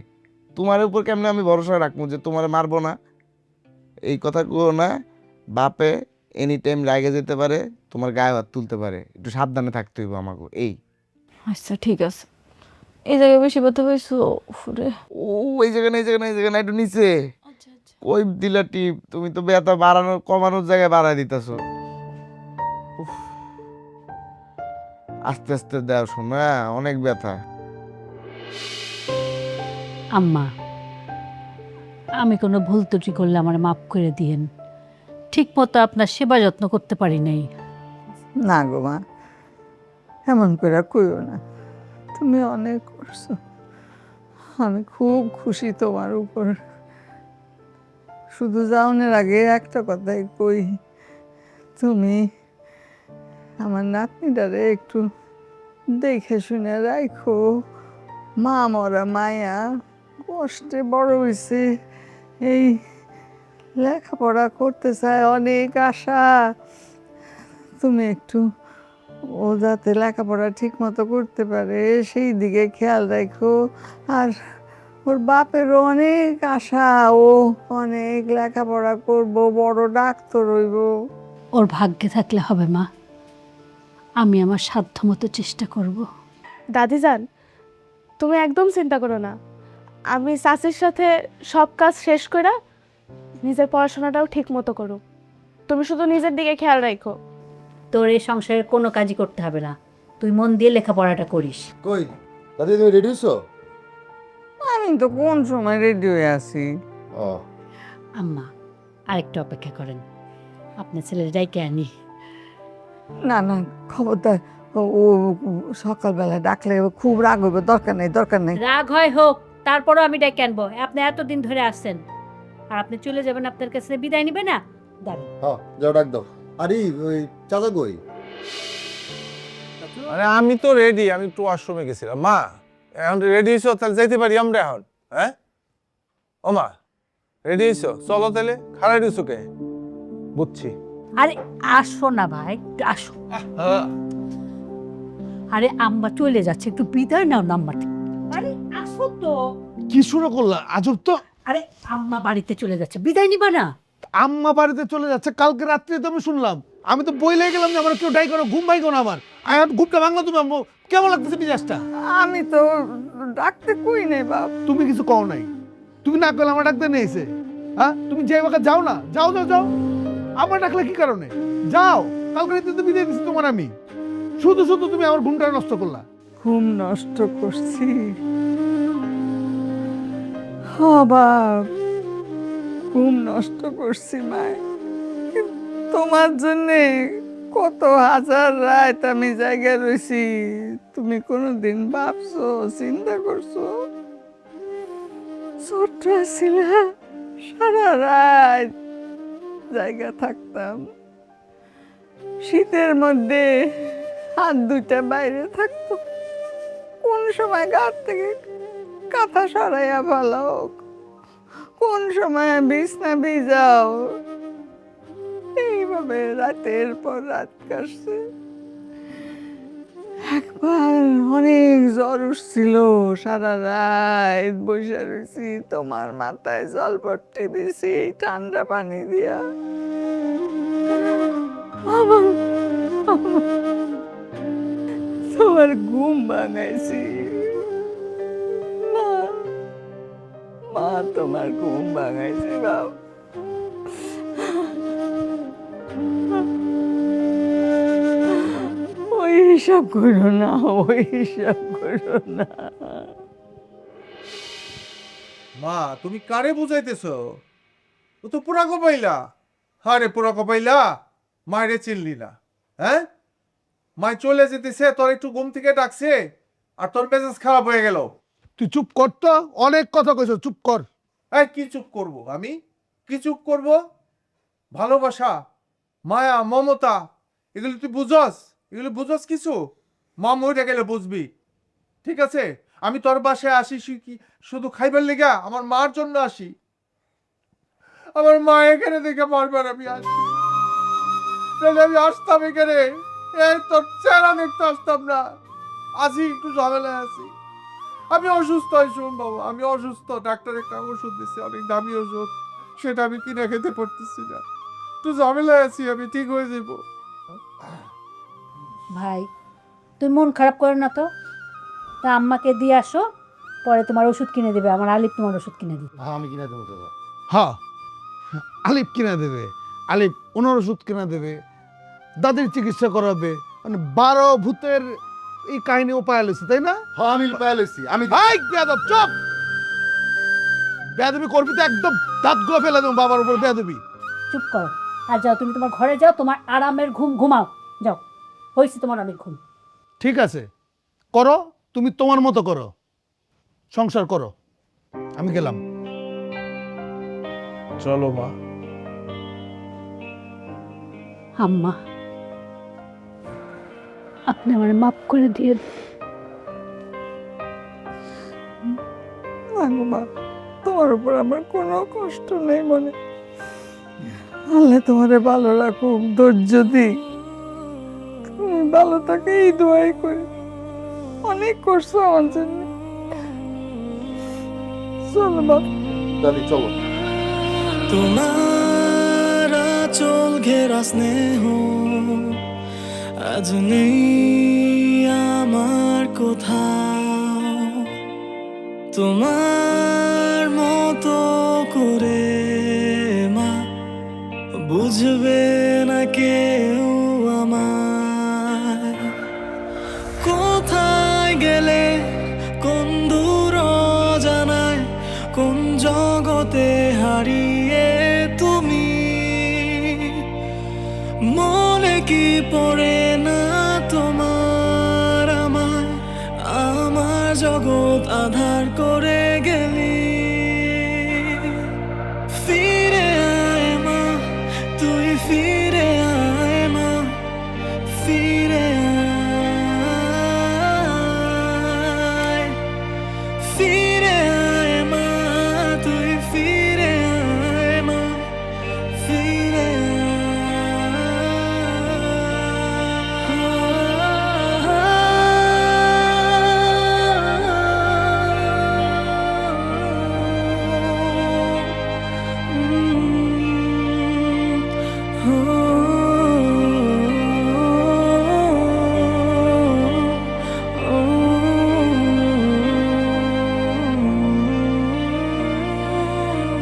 তোমার উপর কেমনে আমি ভরসা রাখবো যে তোমার মারবো না? এই কথা কো না, বাপে এনি টাইম রাগে যেতে পারে, তোমার গায়ে হাত তুলতে পারে, একটু সাবধানে থাকতে হইব আমাকে। এই আচ্ছা ঠিক আছে, এই জায়গায় বেশি ব্যথা পাইছো? ফুরে ও এই জায়গায় না, এই জায়গায় না, এই জায়গায় না, একটু নিচে। ওই দিলা টিপ, তুমি তো ব্যথা বাড়ানোর কমানোর জায়গায় বাড়ায় দিতেছো। আস্তে আস্তে দাও শোনা, অনেক ব্যথা। আম্মা, আমি কোনো ভুল ত্রুটি করলে আমার মাফ করে দিয়েন। ঠিক মতো আপনার সেবা যত্ন করতে পারি নাই। না গো মা, এমন করে কইও না, তুমি অনেক করছো, আমি খুব খুশি তোমার উপর। শুধু যাওনের আগে একটা কথাই কই, তুমি আমার নাতনিটারে একটু দেখে শুনে রাখো। মা মরা মায়া কষ্টে বড় হয়েছে, এই লেখাপড়া করতে চায়, অনেক আশা। তুমি একটু ও যাতে লেখাপড়া ঠিক মতো করতে পারে সেই দিকে খেয়াল রাখো। আর ওর বাপেরও অনেক আশা, ও অনেক লেখাপড়া করব, বড় ডাক্তার হইব। ওর ভাগ্যে থাকলে হবে মা, আমি আমার সাধ্য মতো চেষ্টা করব। দাদি যান, তুমি একদম চিন্তা করো না, আমি চাচির সাথে সব কাজ শেষ করে নিজের পড়াশোনাটাও ঠিক মতো করো। তুমি শুধু নিজের দিকে খেয়াল রাখো। তোর এই সংসারের কোনো কাজই করতে হবে না, তুই মন দিয়ে লেখাপড়াটা করিস। কই দাদি, তুমি রেডি হইছো? আমি তো কোন সময় রেডি হয়ে আছি। ও আম্মা আরেকটু অপেক্ষা করেন, আপনার ছেলের ডাইকে আনি। না না, খবরদার, ও সকালবেলা ডাকলে ও খুব রাগ হবে। দরকার নেই, দরকার নেই। রাগ হয় হোক, তারপরও আমি ডাইকে আনবো। আপনি এতদিন ধরে আসছেন আর আপনি চলে যাবেন, আপনার কাছে বিদায় নিবে না? দাঁড়ান। হ্যাঁ, যাও ডাক দাও। আরে ওই চাচা কই? আরে আমি তো রেডি, আমি একটু আশ্রমে গেছিলাম। মা এখন রেডি হয়েছো, তাহলে যাইতে পারি আমরা এখন? হ্যাঁ ও মা, রেডি হয়েছো? চলো তাহলে, খারাই দিছো কে? বুঝছি। আরে আসো না ভাই, একটু আসো। আরে আম্মা চলে যাচ্ছে, একটু বিদায় নাও না আম্মা থেকে। আরে আসো তো। কি শুরু করলা আজব তো। আরে আম্মা বাড়িতে চলে যাচ্ছে, বিদায় নিবা না? আম্মা বাড়িতে চলে যাচ্ছে, কালকে রাত্রে তো আমি শুনলাম। আমি তো বই লেগে গেলাম যে আমার কেউ ডাই করো, ঘুম ভাই না আমার। এখন ঘুমটা ভাঙলা তুমি, কেমন লাগতেছে মিজাজটা? আমি তো ডাকতে কই নেই বাপ। তুমি কিছু কও নাই, তুমি না করলে আমার ডাকতে নিয়েছে। হ্যাঁ, তুমি যে বাকা যাও না, যাও যাও যাও। আমার ডাকলে কি কারণে? যাও, কালকে রাতে তো বিদায় দিচ্ছি তোমার আমি। শুধু শুধু তুমি আমার ঘুমটা নষ্ট করলা। ঘুম নষ্ট করছি? হ বাপ, ঘুম নষ্ট করছি মায়। তোমার জন্যে কত হাজার রাত আমি জায়গায় রয়েছি, তুমি কোনোদিন ভাবছো, চিন্তা করছো? ছোট্ট ছিল, সারা রাত জায়গা থাকতাম, শীতের মধ্যে হাত দুইটা বাইরে থাকতো, কোন সময় গাছ থেকে কাঁথা সরাইয়া ভালো, কোন সময় বিছনা ভিজাও। এইভাবে রাতের পর রাত কাটছে। একবার অনেক জ্বর উঠছিল, সারা রাত বসে রয়েছি, তোমার মাথায় জলপট্টি দিছি ঠান্ডা পানি দিয়া। তোমার ঘুম ভাঙাইছি মা, মা তোমার ঘুম ভাঙাইছি বাবা। ওই হিসাব করো না, ওই হিসাব করো না। মা তুমি কারে বুঝাইতেছো? ও তো পুরা কপাইলা। আরে পুরা কপাইলা, মায়েরে চিনলি না? হ্যাঁ, মায় চলে যেতেছে, তোর একটু ঘুম থেকে ডাকছে আর তোর মেজাজ খারাপ হয়ে গেল। তুই চুপ কর তো, অনেক কথা কইছো, চুপ কর। এই কি চুপ করব আমি? কি চুপ করব? ভালোবাসা, মায়া, মমতা, এগুলো তুই বুঝস? এগুলো বুঝস কিছু? মা মরে গেলে বুঝবি, ঠিক আছে? আমি তোর বাসায় আসি কি শুধু খাইবার লেগা? আমার মার জন্য আসি। আমার মা এখানে দেখে মারবার আমি আসি, তাহলে আমি আসতাম এখানে? এই তোর চেহারা দেখতে আসতাম না। আসি একটু ঝামেলায় আছি, আমি অসুস্থ। শোন বাবা, আমি অসুস্থ, ডাক্তার একটা ওষুধ দিচ্ছে, অনেক দামি ওষুধ, সেটা আমি কিনে খেতে পারতেছি না। একটু ঝামেলায় আছি, আমি ঠিক হয়ে যাব। ভাই তুই মন খারাপ করো না তো, তা আম্মাকে দিয়ে আসো, পরে তোমার ওষুধ কিনে দেবে, আমার আলিফ তোমার ওষুধ কিনে দিবে। হ্যাঁ, আমি কিনা দেবো তো। হ্যাঁ, আলিফ কিনা দেবে, আলিফ ওনার ওষুধ কিনা দেবে, দাদির চিকিৎসা করাবে। মানে 12 ভূতের এই কাহিনী ও পায়া লইছে, তাই না? হ্যাঁ, আমি পায়ে লইছি। আমি এই বেয়াদব, চুপ! বেয়াদবি করবি তো একদম দাঁতগুলো ফেলে দেবো বাবার উপর, বেয়াদবি। চুপ করো, আর যাও তুমি তোমার ঘরে যাও, তোমার আরামের ঘুম ঘুমাও। যাও, হয়েছে তোমার অনেক ঘুম। ঠিক আছে, করো, তুমি তোমার মতো করো, সংসার করো, আমি গেলাম। চলো মা। আম্মা, আপনি আমার মাফ করে দিয়ে মা, তোমার উপর আমার কোনো কষ্ট নেই মনে। আল্লাহ তোমারে ভালো রাখুক, ধৈর্য দিক, তুমি ভালো থাকে এই দোয়াই করি। অনেক করছো আমার জন্য। চলো বাবা। দাদি চলো। তোমার আঁচল ঘেরা স্নেহ আজ নেই আমার কোথাও, তোমার মতো করে মা বুঝবে না কেউ আমায়। কোথায় গেলে কোন দূর জানায়, কোন জগতে হারিয়ে তুমি, মনে কি পড়ে না তোমার আমার, আমার জগৎ আধার করে গেলি। ফিরে আয় মা, তুই ফিরে আয় মা, ফিরে আয়, ফিরে আয় মা, তুই ফিরে আয় মা, ফিরে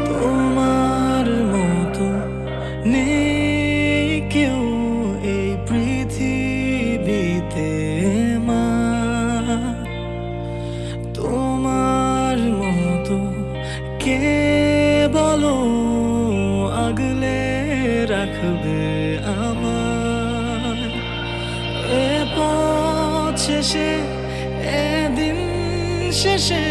তোমার মতো নেই কেউ এই পৃথিবীতে মা, তোমার মতো কে বলো আগলে রাখবে আমার। এ পথ শেষে, এ দিন শেষে